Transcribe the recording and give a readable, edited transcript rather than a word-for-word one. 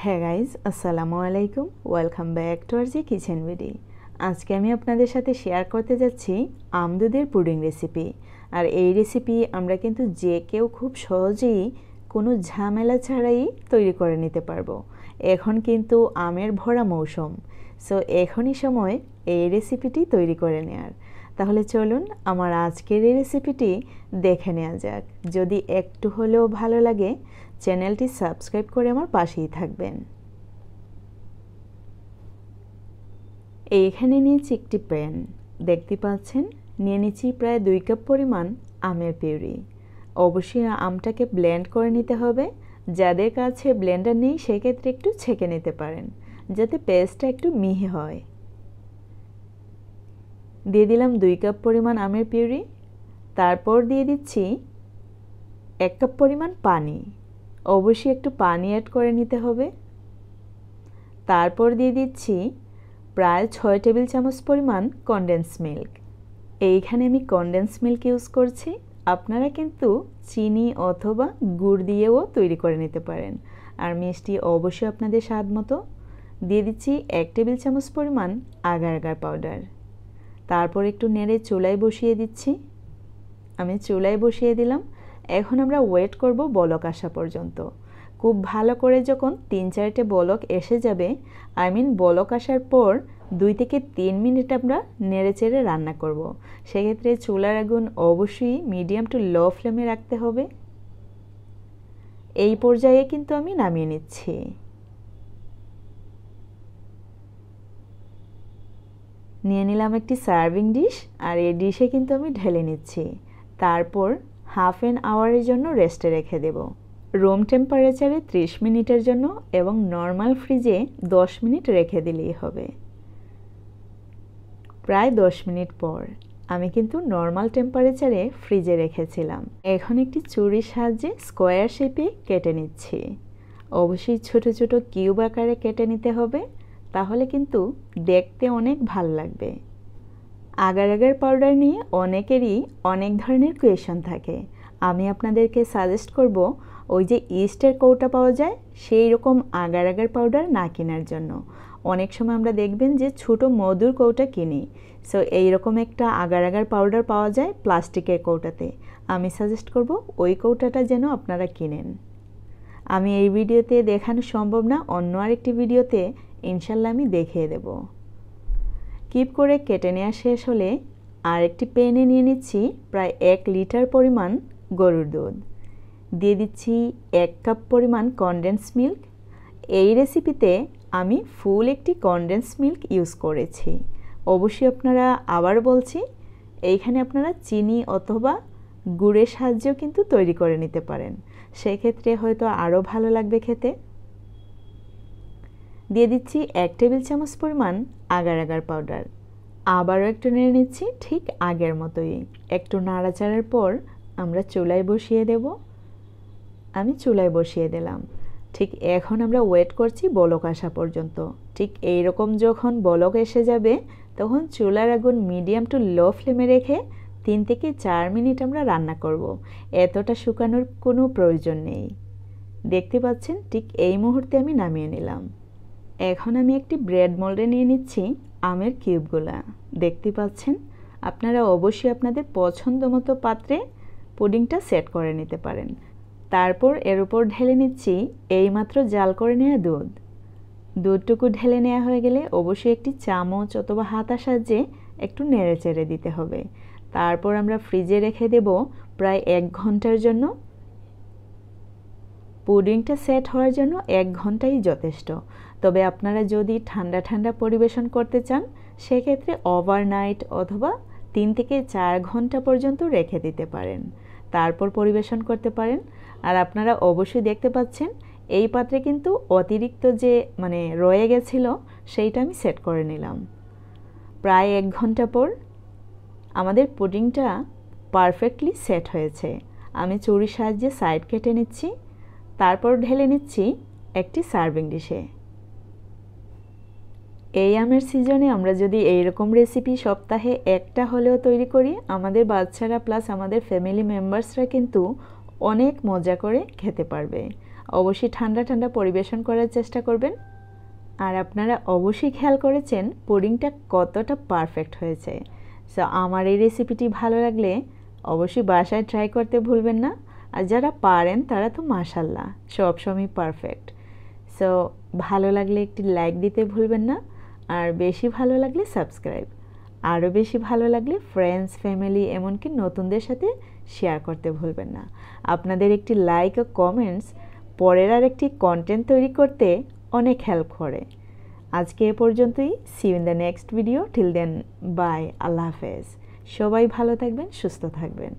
হ্যাঁ গাইজ, আসসালামু আলাইকুম। Welcome back to R G kitchen ভিডি। আজকে আমি আপনাদের সাথে শেয়ার করতে যাচ্ছি আম দুধের পুডিং রেসিপি। আর এই রেসিপি আমরা কিন্তু যে কেউ খুব সহজেই কোনো ঝামেলা ছাড়াই তৈরি করে নিতে পারবো। এখন কিন্তু আমের ভরা মৌসুম, সো এখনই সময় এই রেসিপিটি তৈরি করে নেওয়ার। তাহলে চলুন আমার আজকের এই রেসিপিটি দেখে নেওয়া যাক। যদি একটু হলেও ভালো লাগে চ্যানেলটি সাবস্ক্রাইব করে আমার পাশেই থাকবেন। এইখানে নিয়েছি একটি প্যান, দেখতে পাচ্ছেন নিয়ে নিচ্ছি প্রায় 2 কাপ পরিমাণ আমের পিউরি। অবশ্যই আমটাকে ব্লেন্ড করে নিতে হবে। যাদের কাছে ব্লেন্ডার নেই সেক্ষেত্রে একটু ছেঁকে নিতে পারেন যাতে পেস্টটা একটু মিহি হয়। দিয়ে দিলাম 2 কাপ পরিমাণ আমের পিউরি। তারপর দিয়ে দিচ্ছি 1 কাপ পরিমাণ পানি। অবশ্যই একটু পানি অ্যাড করে নিতে হবে। তারপর দিয়ে দিচ্ছি প্রায় 6 টেবিল চামচ পরিমাণ কনডেন্স মিল্ক। এইখানে আমি কনডেন্স মিল্ক ইউজ করছি, আপনারা কিন্তু চিনি অথবা গুড় দিয়েও তৈরি করে নিতে পারেন। আর মিষ্টি অবশ্যই আপনাদের স্বাদ মতো। দিয়ে দিচ্ছি 1 টেবিল চামচ পরিমাণ আগার পাউডার। তারপর একটু নেড়ে চুলায় বসিয়ে দিচ্ছি। আমি চুলায় বসিয়ে দিলাম। এখন আমরা ওয়েট করব বলক আসা পর্যন্ত। খুব ভালো করে যখন 3-4টে বলক এসে যাবে, বলক আসার পর 2 থেকে 3 মিনিট আমরা নেড়েচেড়ে রান্না করব। সেক্ষেত্রে চুলার আগুন অবশ্যই মিডিয়াম টু লো ফ্লেমে রাখতে হবে। এই পর্যায়ে কিন্তু আমি নামিয়ে নিচ্ছি। নিয়ে নিলাম একটি সার্ভিং ডিশ, আর এই ডিশে কিন্তু আমি ঢেলে নিচ্ছি। তারপর হাফ অ্যান আওয়ারের জন্য রেস্টে রেখে দেব। রুম টেম্পারেচারে 30 মিনিটের জন্য এবং নর্মাল ফ্রিজে 10 মিনিট রেখে দিলেই হবে। প্রায় 10 মিনিট পর আমি কিন্তু নর্মাল টেম্পারেচারে ফ্রিজে রেখেছিলাম। এখন একটি ছুরির সাহায্যে স্কোয়ার শেপে কেটে নিচ্ছি। অবশ্যই ছোট ছোট কিউব আকারে কেটে নিতে হবে, তাহলে কিন্তু দেখতে অনেক ভালো লাগবে। আগার পাউডার নিয়ে অনেকেরই অনেক ধরনের কোয়েশন থাকে। আমি আপনাদেরকে সাজেস্ট করব ওই যে ইস্টের কৌটা পাওয়া যায় সেই রকম আগার পাউডার না কেনার জন্য। অনেক সময় আমরা দেখবেন যে ছোট মধুর কৌটা কিনি, সো এইরকম একটা আগার পাউডার পাওয়া যায় প্লাস্টিকের কৌটাতে। আমি সাজেস্ট করব ওই কৌটাটা যেন আপনারা কিনেন। আমি এই ভিডিওতে দেখানো সম্ভব না, অন্য আরেকটি ভিডিওতে ইনশাল্লাহ আমি দেখিয়ে দেব। কিপ করে কেটে নেওয়া শেষ হলে আরেকটি প্যানে নিয়ে নিচ্ছি প্রায় 1 লিটার পরিমাণ গরুর দুধ। দিয়ে দিচ্ছি 1 কাপ পরিমাণ কনডেন্স মিল্ক। এই রেসিপিতে আমি ফুল একটি কনডেন্স মিল্ক ইউজ করেছি। অবশ্যই আপনারা, আবার বলছি, এইখানে আপনারা চিনি অথবা গুড়ের সাহায্যেও কিন্তু তৈরি করে নিতে পারেন, সেক্ষেত্রে হয়তো আরও ভালো লাগবে খেতে। দিয়ে দিচ্ছি 1 টেবিল চামচ পরিমাণ আগার পাউডার। আবারও একটু নেড়ে নিচ্ছি ঠিক আগের মতোই। একটু নাড়াচাড়ার পর আমরা চুলায় বসিয়ে দেব। আমি চুলায় বসিয়ে দিলাম। ঠিক এখন আমরা ওয়েট করছি বলক আসা পর্যন্ত। ঠিক এই রকম যখন বলক এসে যাবে তখন চুলার আগুন মিডিয়াম টু লো ফ্লেমে রেখে 3 থেকে 4 মিনিট আমরা রান্না করব। এতটা শুকানোর কোনো প্রয়োজন নেই। দেখতে পাচ্ছেন ঠিক এই মুহূর্তে আমি নামিয়ে নিলাম। এখন আমি একটি ব্রেড মোল্ডে নিয়ে নিচ্ছি আমের কিউবগুলা। দেখতে পাচ্ছেন, আপনারা অবশ্যই আপনাদের পছন্দ মতো পাত্রে পুডিংটা সেট করে নিতে পারেন। তারপর এর উপর ঢেলে নিচ্ছি এইমাত্র জাল করে নেওয়া দুধ। দুধটুকু ঢেলে নেওয়া হয়ে গেলে অবশ্যই একটি চামচ অথবা হাতার সাহায্যে একটু নেড়ে চেড়ে দিতে হবে। তারপর আমরা ফ্রিজে রেখে দেব প্রায় 1 ঘন্টার জন্য। পুডিংটা সেট হওয়ার জন্য 1 ঘন্টাই যথেষ্ট। তবে আপনারা যদি ঠান্ডা ঠান্ডা পরিবেশন করতে চান সেক্ষেত্রে ওভারনাইট অথবা 3 থেকে 4 ঘন্টা পর্যন্ত রেখে দিতে পারেন, তারপর পরিবেশন করতে পারেন। আর আপনারা অবশ্যই দেখতে পাচ্ছেন এই পাত্রে কিন্তু অতিরিক্ত যে রয়ে গেছিল সেইটা আমি সেট করে নিলাম। প্রায় 1 ঘন্টা পর আমাদের পুডিংটা পারফেক্টলি সেট হয়েছে। আমি ছুরির সাহায্যে সাইড কেটে নিচ্ছি। তারপর ঢেলে নিচ্ছি একটি সার্ভিং ডিশে। এই আমের সিজনে আমরা যদি এইরকম রেসিপি সপ্তাহে একটা হলেও তৈরি করি, আমাদের বাচ্চারা প্লাস আমাদের ফ্যামিলি মেম্বার্সরা কিন্তু অনেক মজা করে খেতে পারবে। অবশ্যই ঠান্ডা ঠান্ডা পরিবেশন করার চেষ্টা করবেন। আর আপনারা অবশ্যই খেয়াল করেছেন পুডিংটা কতটা পারফেক্ট হয়েছে। সো আমার এই রেসিপিটি ভালো লাগলে অবশ্যই বাসায় ট্রাই করতে ভুলবেন না। আর যারা পারেন তারা তো মাশাআল্লাহ সবসময় পারফেক্ট। সো ভালো লাগলে একটি লাইক দিতে ভুলবেন না, আর বেশি ভালো লাগলে সাবস্ক্রাইব, আরও বেশি ভালো লাগলে ফ্রেন্ডস, ফ্যামিলি, এমনকি নতুনদের সাথে শেয়ার করতে ভুলবেন না। আপনাদের একটি লাইক ও কমেন্টস পরের আর একটি কন্টেন্ট তৈরি করতে অনেক হেল্প করে। আজকে এ পর্যন্তই। See you in the next video. Till then bye, আল্লাহ হাফেজ। সবাই ভালো থাকবেন, সুস্থ থাকবেন।